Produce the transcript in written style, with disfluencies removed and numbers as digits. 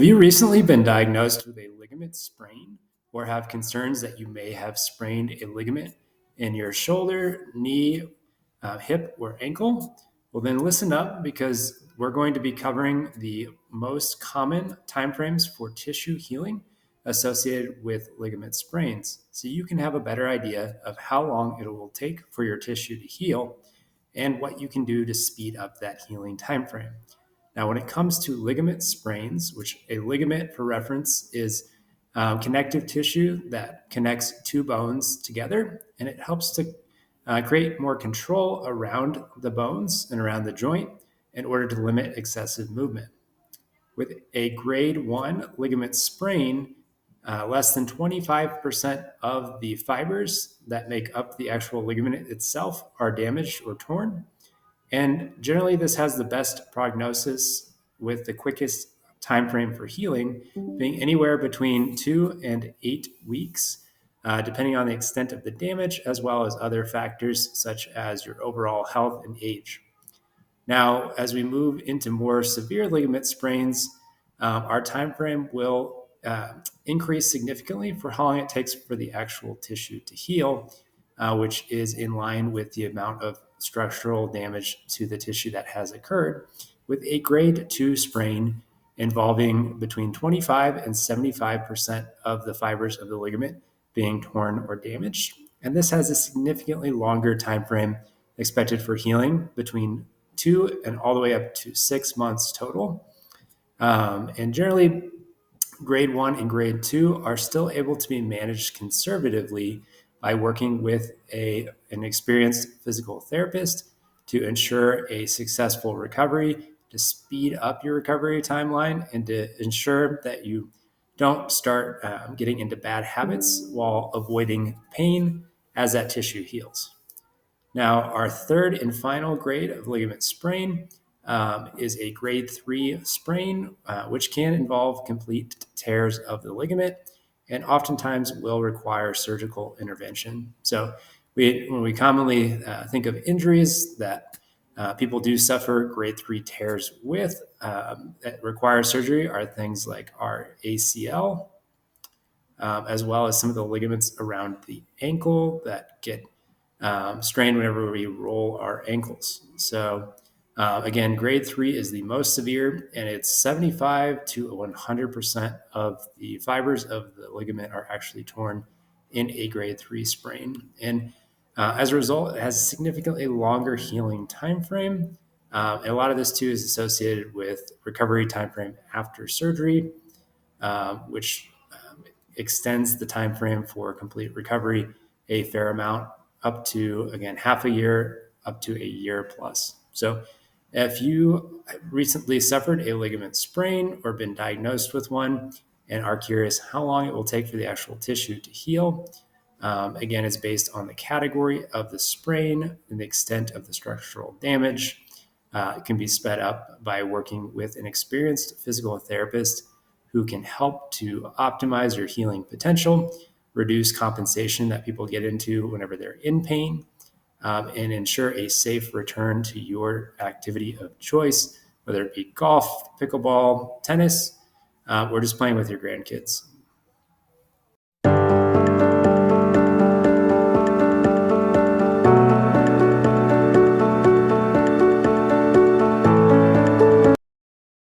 Have you recently been diagnosed with a ligament sprain or have concerns that you may have sprained a ligament in your shoulder, knee, hip, or ankle? Well, then listen up because we're going to be covering the most common timeframes for tissue healing associated with ligament sprains so you can have a better idea of how long it will take for your tissue to heal and what you can do to speed up that healing timeframe. Now, when it comes to ligament sprains, which a ligament for reference is connective tissue that connects two bones together, and it helps to create more control around the bones and around the joint in order to limit excessive movement. With a grade 1 ligament sprain, less than 25% of the fibers that make up the actual ligament itself are damaged or torn. And generally, this has the best prognosis with the quickest time frame for healing being anywhere between 2 and 8 weeks, depending on the extent of the damage, as well as other factors such as your overall health and age. Now, as we move into more severe ligament sprains, our time frame will increase significantly for how long it takes for the actual tissue to heal, which is in line with the amount of structural damage to the tissue that has occurred, with a grade 2 sprain involving between 25 and 75% of the fibers of the ligament being torn or damaged. And this has a significantly longer time frame expected for healing, between 2 and all the way up to 6 months total. And generally, grade 1 and grade 2 are still able to be managed conservatively by working with an experienced physical therapist to ensure a successful recovery, to speed up your recovery timeline, and to ensure that you don't start getting into bad habits while avoiding pain as that tissue heals. Now, our third and final grade of ligament sprain is a grade 3 sprain, which can involve complete tears of the ligament and oftentimes will require surgical intervention. So when we commonly think of injuries that people do suffer grade 3 tears with that require surgery are things like our ACL, as well as some of the ligaments around the ankle that get strained whenever we roll our ankles. So again, grade 3 is the most severe, and it's 75 to 100% of the fibers of the ligament are actually torn in a grade 3 sprain. And as a result, it has a significantly longer healing time frame. And a lot of this too is associated with recovery time frame after surgery, which extends the time frame for complete recovery a fair amount, up to, again, half a year, up to a year plus. So if you recently suffered a ligament sprain or been diagnosed with one and are curious how long it will take for the actual tissue to heal, again, it's based on the category of the sprain and the extent of the structural damage. It can be sped up by working with an experienced physical therapist who can help to optimize your healing potential, reduce compensation that people get into whenever they're in pain, and ensure a safe return to your activity of choice, whether it be golf, pickleball, tennis, or just playing with your grandkids.